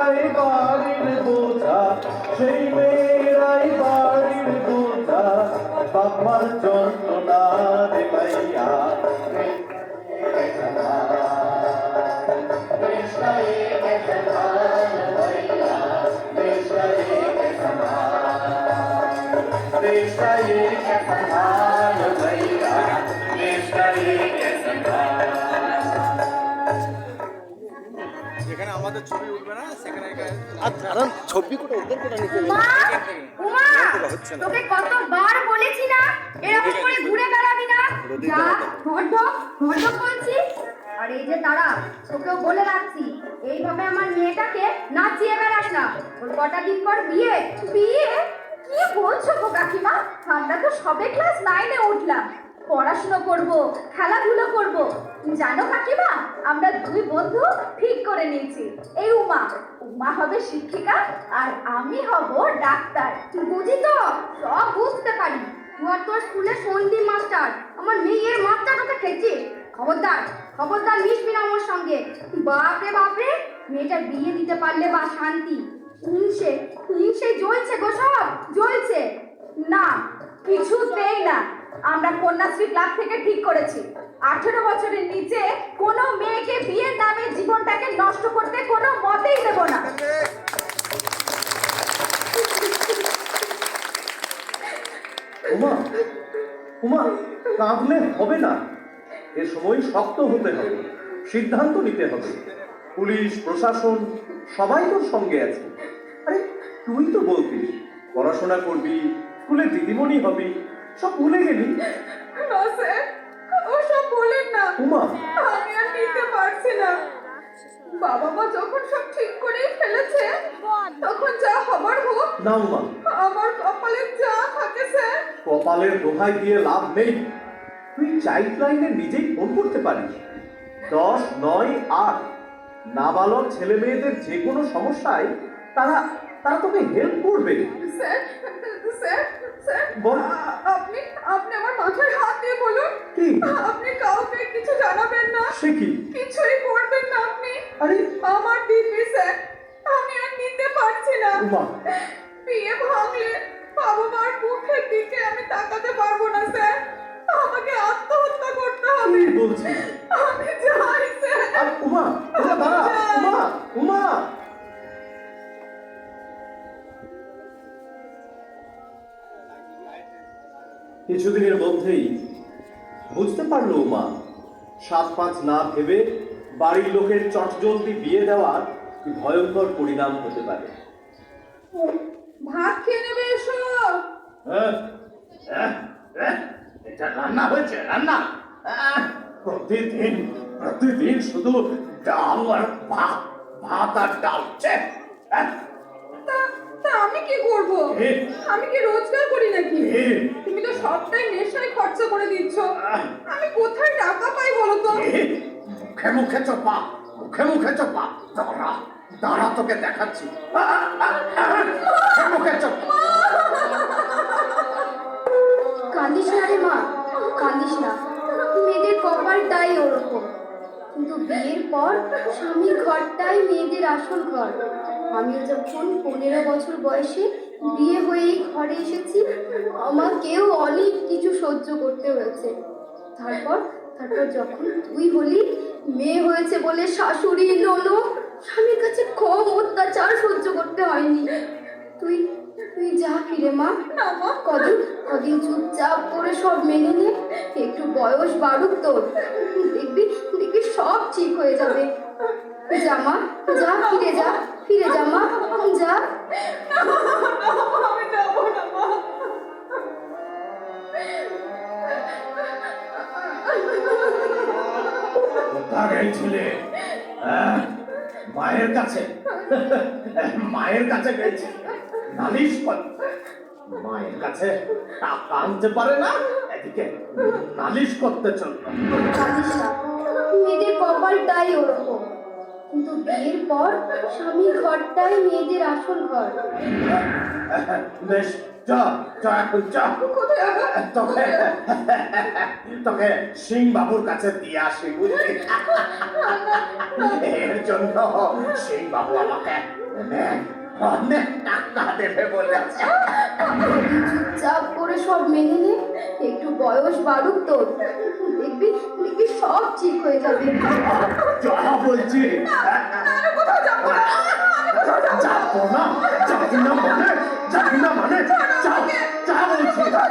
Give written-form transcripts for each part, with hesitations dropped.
মেয়েরাই বাড়ির বোঝা, সেই মেয়েরাই বাড়ির বোঝা, বাবার যন্ত্রণা রে মাইয়া। যেখানে আমাদের ছবি উঠবে না সেখানে কারণ ছবি করে ওদের করে নিতে উমা, উমা, তোকে কতবার বলেছি না এরকম করে ঘুরে বেড়াবি না। যা ঘর ঢোক বলছি। আর এই যে তারা, তোকেও বলে রাখছি, এইভাবে আমার মেয়েটাকে নাচিয়ে বেড়াস না। ওর কটা দিন পর বিয়ে। বিয়ে কি বলছো গো কাকিমা? আমরা তো সবে ক্লাস 9-এ উঠলাম, পড়াশোনা করব, খেলাধুলো করব। জানো কাকিমা, আমরা দুই বন্ধু ঠিক করে নিয়েছি। এই উমা হবে শিক্ষিকা আর আমি হব ডাক্তার। বুঝি তো, সব বুঝতে পারি। তোর স্কুলে সন্ধি মাস্টার, আমার মেয়ের মাস্টারটাকে খেয়েছিস। খবরদার মিশবি না আমার সঙ্গে। বাপরে, মেয়েটার বিয়ে দিতে পারলে বা শান্তি। হিংসে জ্বলছে গো, সব জ্বলছে। না, কিছুতেই না। আমরা কন্যাশ্রী ক্লাব থেকে ঠিক করেছি, 18 বছরের নিচে কোনো মেয়েকে বিয়ের নামে জীবনটাকে নষ্ট করতে কোনো মতেই দেব না। উমা, কাঁদলে হবে না। এ সময় শক্ত হতে হবে, সিদ্ধান্ত নিতে হবে। পুলিশ প্রশাসন সবাই তোর সঙ্গে আছে। আরে তুই তো বলতিস পড়াশোনা করবি, স্কুলে দিদিমণি হবি, সব ভুলে গেলি। না স্যার, ওসব বলেন না। উমা, আমি আর নিতে পারছি না। বাবা মা যখন সব ঠিক করেই ফেলেছে, তখন যা হবার হোক। না উমা, আমার কপালে যা থাকে স্যার। কপালের দোহাই দিয়ে লাভ নেই। তুই চাইল্ড লাইনে নিজেই ফোন করতে পারিস। 10, 9, 8 নাবালক ছেলে মেয়েদের যে কোনো সমস্যায় তারা তোকে হেল্প করবে। স্যার, বল। আপনি আমার মাথায় হাত দিয়ে বলুন। কি? আপনি কাউকে কিছু জানাবেন না। সে কি? কিছুই করবেন না আপনি। আরে আমার দিদি স্যার, আমি আর নিতে পারছি না। উমা, বিয়ে ভাঙলে বাবা মার মুখের দিকে আমি তাকাতে পারবো না স্যার। আমাকে আত্মহত্যা করতে হবে। কি বলছিস? আমি যাই স্যার। আর উমা, দাঁড়া। উমা, কিছুদিনের মধ্যেই বুঝতে পারলো উমা, 7-5 না ভেবে বাড়ির লোকের চটজলদি বিয়ে দেওয়ার কি ভয়ঙ্কর পরিণাম হতে পারে। ভাত খেয়ে নেবে এসো। এটা রান্না হয়েছে, রান্না। প্রতিদিন শুধু ডাল আর ভাত আর ডাল। তা আমি কি করব? আমি কি রোজগার করি নাকি? তুমি তো সবটাই নেশায় খরচা করে দিচ্ছ। আমি কোথায় টাকা পাই বলো তো? মুখে চোপা। দাঁড়া তোকে দেখাচ্ছি। মুখে চোপা। কাঁদিস না রে মা, কাঁদিস না। মেয়েদের কপালটাই ওরকম। কিন্তু বিয়ের পর স্বামীর ঘরটাই মেয়েদের আসল ঘর। আমি যখন 15 বছর বয়সে বিয়ে হয়ে এই ঘরে এসেছি, আমাকেও অনেক কিছু সহ্য করতে হয়েছে। তারপর যখন তুই হলি, মেয়ে হয়েছে বলে শাশুড়ি ননদ স্বামীর কাছে কম অত্যাচার সহ্য করতে হয়নি। তুই যা ফিরে মা। কদিন চুপচাপ করে সব মেনে নে। একটু বয়স বাড়ুক তোর, দেখবি সব ঠিক হয়ে যাবে। যা মা, যা, ফিরে যা মা, যা। আমি যাবো না মা। কোথায় ছিলে? মায়ের কাছে গেছে নালিশ করতে। মায়ের কাছে টাকা আনতে পারে না, এদিকে নালিশ করতে চলল। মেয়েদের কপালটাই ওরকম। কিন্তু বিয়ের পর স্বামীর ঘরটাই মেয়েদের আসল ঘর। বেশ চ চ এখন চ তোকে তোকে সিং বাবুর কাছে দিয়ে আসি বুঝলি এর জন্য সিং বাবু আমাকে অনেক টাকা দেবে বলেছে। চাপ করে সব মেনে নে, একটু বয়স বাড়ুক তোর, দেখবি দেখবি সব ঠিক হয়ে যাবে। যা বলছি যাবো না, যাবি না মানে যাবি না মানে যাও যা বলছি যাও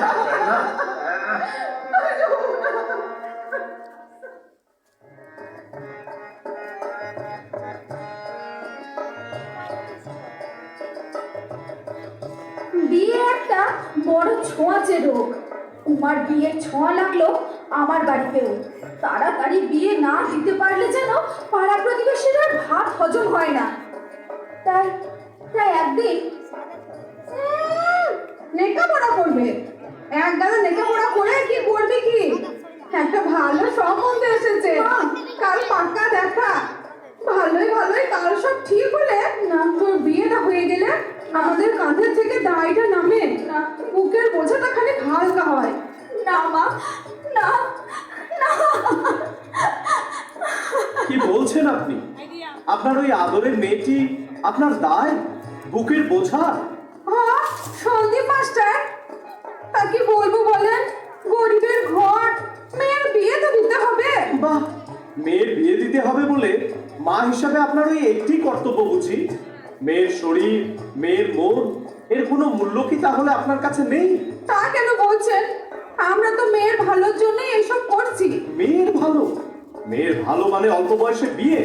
যাবে না। বিয়ে একটা বড় ছোঁয়াচে রোগ। উমার বিয়ের ছোঁয়া লাগলো আমার বাড়িতেও। তাড়াতাড়ি বিয়ে না দিতে পারলে যেন পাড়া প্রতিবেশীর আর ভাত হজম হয় না। তাই তাই একদিন লেখাপড়া করবে, এক গাদা লেখাপড়া করে কি করবে কি? একটা ভালো সম্বন্ধ এসেছে, কাল পাক্কা দেখা। ভালোই ভালোই কাল সব ঠিক হলে না তোর বিয়েটা হয়ে গেলে আমাদের কাঁধের থেকে দায়টা নামে না, বুকের বোঝাটা খালি হালকা হয়। না মা, না না। কি বলছেন আপনি? আপনার ওই আদরের মেয়েটি আপনার দায়, বুকের বোঝা? হ্যাঁ সন্দীপ মাস্টার, তা কি বলবো বলেন? গরিবের ঘর, মেয়ের বিয়ে তো দিতে হবে। বাহ, মেয়ের বিয়ে দিতে হবে বলে মা হিসাবে আপনার ওই একটি কর্তব্য বুঝি? মেয়ের শরীর, মেয়ের মন, এর কোনো মূল্য কি তাহলে আপনার কাছে নেই? তা কেন বলছেন? আমরা তো মেয়ের ভালোর জন্যই এসব করছি। মেয়ের ভালো? মেয়ের ভালো মানে অল্প বয়সে বিয়ে?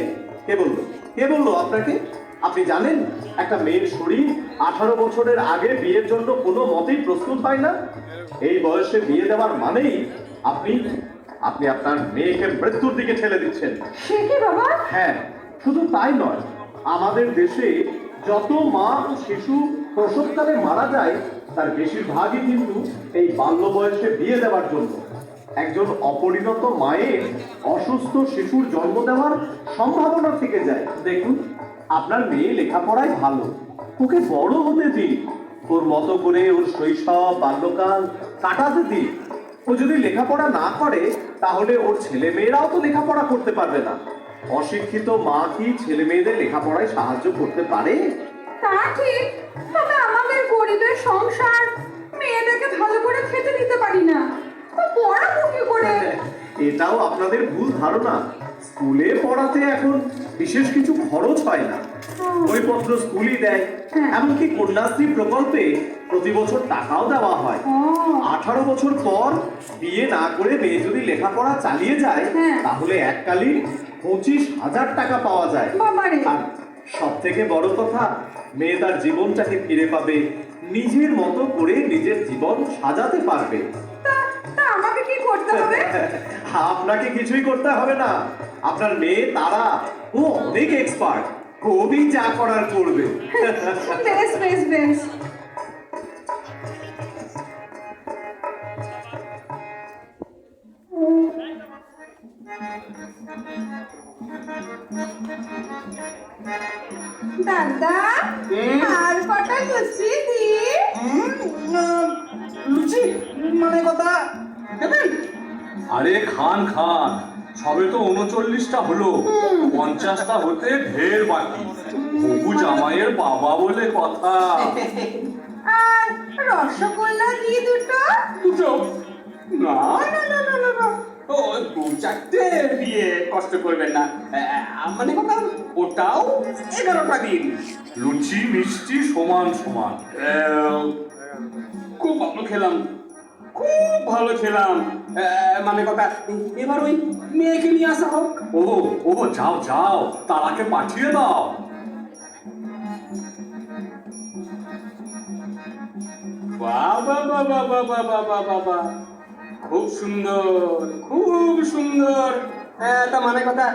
কে বললো? কে বললো আপনাকে? আপনি জানেন একটা মেয়ের শরীর 18 বছরের আগে বিয়ের জন্য কোনো মতেই প্রস্তুত হয় না। এই বয়সে বিয়ে দেওয়ার মানেই আপনি আপনি আপনার মেয়েকে মৃত্যুর দিকে ঠেলে দিচ্ছেন। সে কি বাবা? হ্যাঁ, শুধু তাই নয়, আমাদের দেশে যত মা ও শিশু প্রসবকালে মারা যায় তার বেশিরভাগই কিন্তু এই বাল্য বয়সে বিয়ে দেওয়ার জন্য। একজন অপরিণত মায়ের অসুস্থ শিশুর জন্ম দেওয়ার সম্ভাবনা থেকে যায়। দেখুন, আপনার মেয়ে লেখাপড়ায় ভালো, ওকে বড় হতে দিন, ওর মতো করে ওর শৈশব বাল্যকাল কাটাতে দিন। ও যদি লেখাপড়া না করে তাহলে ওর ছেলে মেয়েরাও তো লেখাপড়া করতে পারবে না। অশিক্ষিত মা কি ছেলে মেয়েদের লেখাপড়ায় সাহায্য করতে পারে? তা ঠিক, তবে আমাদের গরিবের সংসার, মেয়েটাকে ভালো করে খেতে দিতে পারি না, তো পড়াবো কি করে? এটাও আপনাদের ভুল ধারণা। স্কুলে পড়াতে এখন বিশেষ কিছু খরচ হয় না, বইপত্র স্কুলই দেয়। এমনকি কন্যাশ্রী প্রকল্পে প্রতি বছর টাকাও দেওয়া হয়। 18 বছর পর বিয়ে না করে মেয়ে যদি লেখাপড়া চালিয়ে যায় তাহলে এককালীন 25,000 টাকা পাওয়া যায়। বাবারে। আর সব থেকে বড় কথা, মেয়ে তার জীবনটাকে ফিরে পাবে, নিজের মতো করে নিজের জীবন সাজাতে পারবে। তা আমাকে কি করতে হবে? আপনাকে কিছুই করতে হবে না। আপনার মেয়ে তারা, ও অনেক এক্সপার্ট, খুবই যা করার করবে। বেশ বেশ বেশ। দাদা, আর কটা লুচি দি? লুচি মানে কথা দেবেন? আরে খান খান, সবে তো 39টা হলো, 50টা হতে ঢের বাকি। বহু জামাইয়ের বাবা বলে কথা। আর রসগোল্লা দি দুটো? দুটো? না না না না না না, ও 2-4টে দিয়ে কষ্ট করবেন না। মানে কথা ওটাও 11টা দিন। লুচি মিষ্টি সমান সমান। খুব ভালো খেলাম, খুব ভালো খেলাম। মানে কথা এবার ওই মেয়েকে নিয়ে আসা হোক। ও ও যাও যাও, তারাকে পাঠিয়ে দাও। বাবা বাবা বাবা বাবা বাবা, খুব সুন্দর, খুব সুন্দর। তা মানে কথা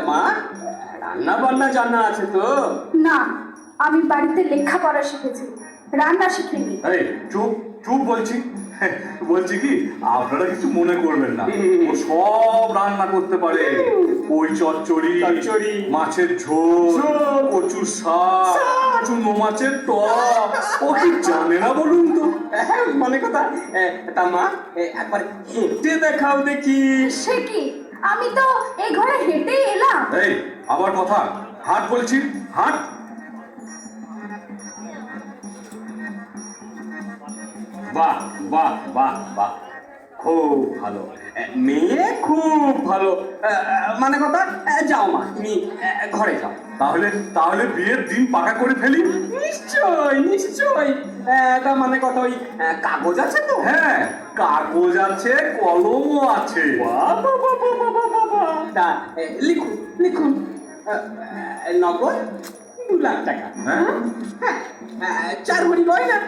মা, রান্না বান্না জানা আছে তো? না, আমি বাড়িতে লেখাপড়া শিখেছি, রান্না শিখিনি। এই চুপ চুপ বলছি। বলছি কি, আপনারা কিছু মনে করবেন না, ও সব রান্না করতে পারে। ওই চচ্চড়ি, চচ্চড়ি, মাছের ঝোল, ঝোল, কচুর শাক, চুনো মাছের টক, ও কি জানে না বলুন তো? মানে কথা, তা মা একবার হেঁটে দেখাও দেখি। সে কি, আমি তো এই ঘরে হেঁটেই এলাম। এই আবার কথা, হাট বলছি, হাট। বাহ বাহ বাহ বাহ, খুব ভালো, মেয়ে খুব ভালো। মানে কথা, যাও মা, তুমি ঘরে যাও। তাহলে তাহলে বিয়ের দিন পাকা করে ফেলি। নিশ্চয় নিশ্চয়। তা মানে কথা, ওই কাগজ আছে তো? হ্যাঁ, কাগজ আছে, কলমও আছে। বাহ, বাহ, বাহ, বাহ, বাহ, বাহ, বাহ, বাহ। তা লিখুন লিখুন, নগদ 2 লাখ টাকা। হ্যাঁ, 4 ভরি গয়না।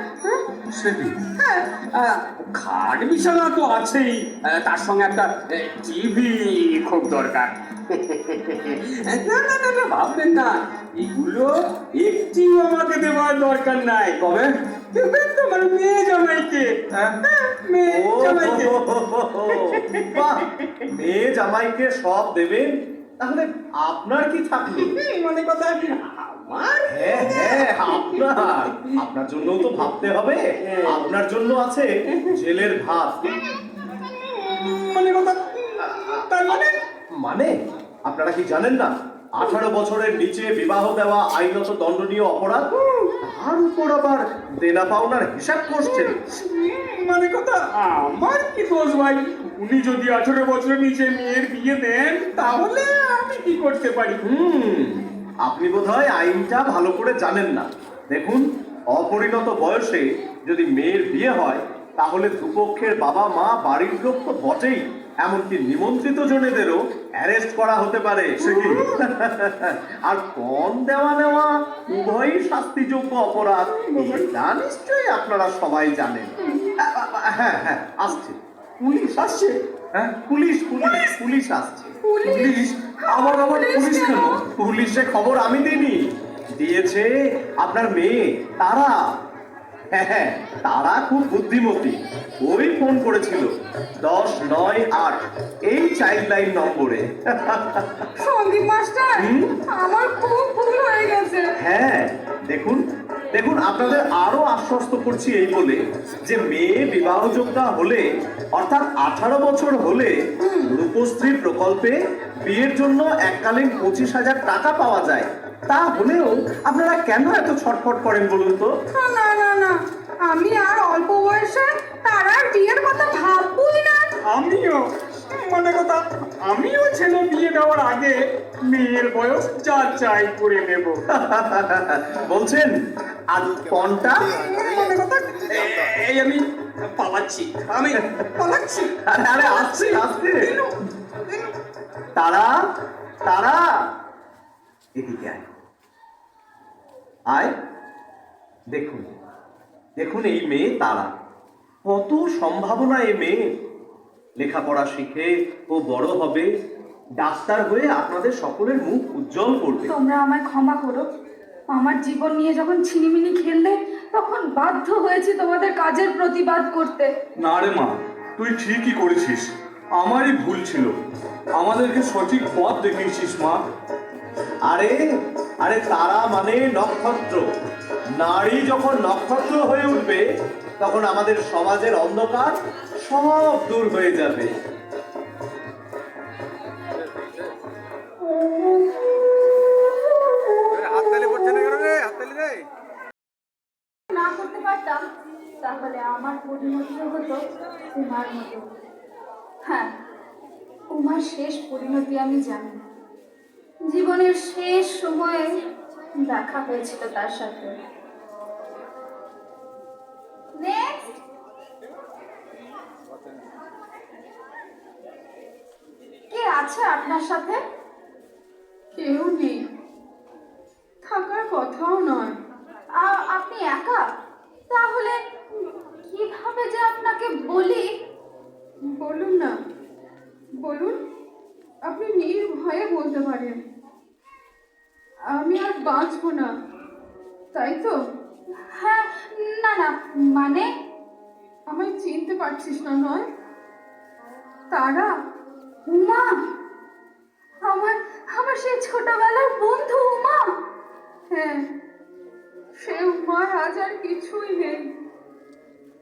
সে কি? হ্যাঁ, খাট বিছানা তো আছেই, তার সঙ্গে একটা টিভি খুব দরকার। না না না না, ভাববেন না, এগুলো একটিও আমাকে দেওয়ার দরকার নাই। তবে দেবেন তোমার মেয়ে জামাইকে। মেয়ে ও, জামাইকে। বাহ, মেয়ে জামাইকে সব দেবেন, তাহলে আপনার কি থাকলো? মানে কথা, আমার হ্যাঁ হ্যাঁ, আপনার জন্য তো ভাবতে হবে। আপনার জন্য আছে জেলের ভাত। মানে কথা, তার মানে মানে আপনারা কি জানেন না, 18 বছরের নিচে বিবাহ দেওয়া আইনত দণ্ডনীয় অপরাধ। তার উপর আবার দেনা পাওনার হিসাব করছেন। মানে কথা, আমার কি দোষ ভাই? উনি যদি 18 বছরের নিচে মেয়ের বিয়ে দেন, তাহলে আমি কি করতে পারি? আপনি বোধহয় আইনটা ভালো করে জানেন না। দেখুন, অপরিণত বয়সে যদি মেয়ের বিয়ে হয়, তাহলে দুপক্ষের বাবা মা, বাড়ির লোক তো বটেই, এমনকি নিমন্ত্রিত জনেদেরও অ্যারেস্ট করা হতে পারে। সে কি? আর পণ দেওয়া নেওয়া উভয়ই শাস্তিযোগ্য অপরাধ। এটা নিশ্চয়ই আপনারা সবাই জানেন। হ্যাঁ হ্যাঁ, আসছে পুলিশ, আসছে। হ্যাঁ, পুলিশ পুলিশ পুলিশ আসছে। পুলিশ? আবার আবার পুলিশ কেন? পুলিশে খবর আমি দিইনি, দিয়েছে আপনার মেয়ে তারা। হ্যাঁ হ্যাঁ, তারা খুব বুদ্ধিমতী। ওই ফোন করেছিল 1098 এই চাইল্ড লাইন নম্বরে। সন্দীপ মাস্টার, আমার খুব ভুল হয়ে গেছে। হ্যাঁ, দেখুন দেখুন, আপনাদের আরো আশ্বস্ত করছি এই বলে যে মেয়ে বিবাহযোগ্যা হলে, অর্থাৎ 18 বছর হলে, রূপশ্রী প্রকল্পে বিয়ের জন্য এককালীন 25,000 টাকা পাওয়া যায়। তা হলেও আপনারা কেন এত ছটফট করেন বলুন তো? না না না, আমি আর অল্প বয়সে তারার বিয়ের কথা ভাববই না। আমিও, মানে কথা, আমিও ছেলে বিয়ে দেওয়ার আগে মেয়ের বয়স যাচাই করে নেব। বলছেন আর পণটা? মানে কথা, এই আমি পালাচ্ছি, আমি পালাচ্ছি। আরে আরে, আসছে আসছে। তারা তারা, এদিকে আয় আয়। দেখুন দেখুন, এই মেয়ে তারা, কত সম্ভাবনা এই মেয়ে। লেখাপড়া শিখে ও বড় হবে, ডাক্তার হয়ে আপনাদের সকলের মুখ উজ্জ্বল করবে। তোমরা আমায় ক্ষমা করো, আমার জীবন নিয়ে যখন ছিনিমিনি খেললে, তখন বাধ্য হয়েছি তোমাদের কাজের প্রতিবাদ করতে। না রে মা, তুই ঠিকই করেছিস, আমারই ভুল ছিল। আমাদেরকে সঠিক পথ দেখিয়েছিস মা। আরে আরে, তারা মানে নক্ষত্র। নারী যখন নক্ষত্র হয়ে উঠবে, তখন আমাদের সমাজের অন্ধকার সব দূর হয়ে যাবে। না করতে পারতাম, তাহলে আমার পরিণতিও হতো উমার মতো। হ্যাঁ, উমার শেষ পরিণতি আমি জানি। জীবনের শেষ সময়ে দেখা হয়েছিল তার সাথে। Next. কে আছে আপনার সাথে? কেউ নেই, থাকার কথাও নয়। আপনি একা? তাহলে কিভাবে যে আপনাকে বলি? বলুন না, বলুন, আপনি নির্ভয়ে বলতে পারেন। আমি আর বাঁচবো না, তাই তো? হ্যাঁ, না না, মানে আমায় চিনতে পারছিস না নয়? তারা উমা, আমার আমার সেই ছোটবেলার বন্ধু উমা। হ্যাঁ, সে উমার আজ আর কিছুই নেই।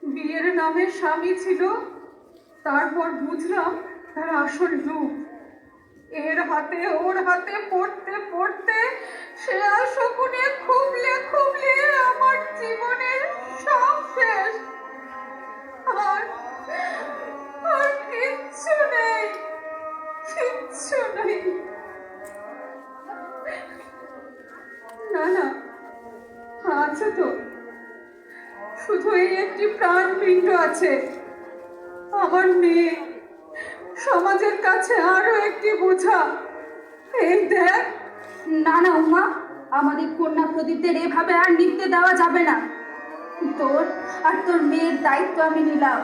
বিয়ের নামে স্বামী ছিল, তারপর বুঝলাম তার আসল রূপ। এর হাতে ওর হাতে পড়তে পড়তে সে আর শকুনে খুবলে খুবলে আমার জীবনের সব শেষ। আর আর কিচ্ছু নেই, কিচ্ছু নেই। না না, আছে তো, শুধু এই একটি প্রাণপিণ্ড আছে, আমার মেয়ে। সমাজের কাছে আরো একটি বোঝা। এই দেখ। না না উমা, আমাদের কন্যা প্রদীপদের এভাবে আর নিতে দেওয়া যাবে না। তোর আর তোর মেয়ের দায়িত্ব আমি নিলাম।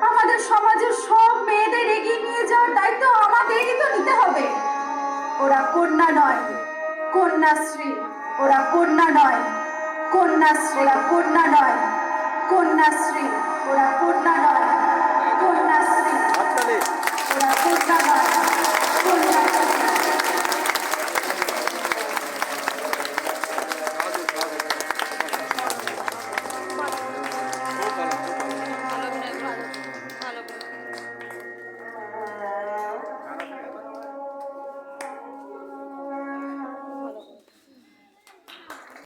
আমাদের সমাজের সব মেয়েদের এগিয়ে নিয়ে যাওয়ার দায়িত্ব আমাদেরই তো নিতে হবে। ওরা কন্যা নয়, কন্যাশ্রী। ওরা কন্যা নয়, কন্যাশ্রী। ওরা কন্যা নয়, কন্যাশ্রী। ওরা কন্যা নয়।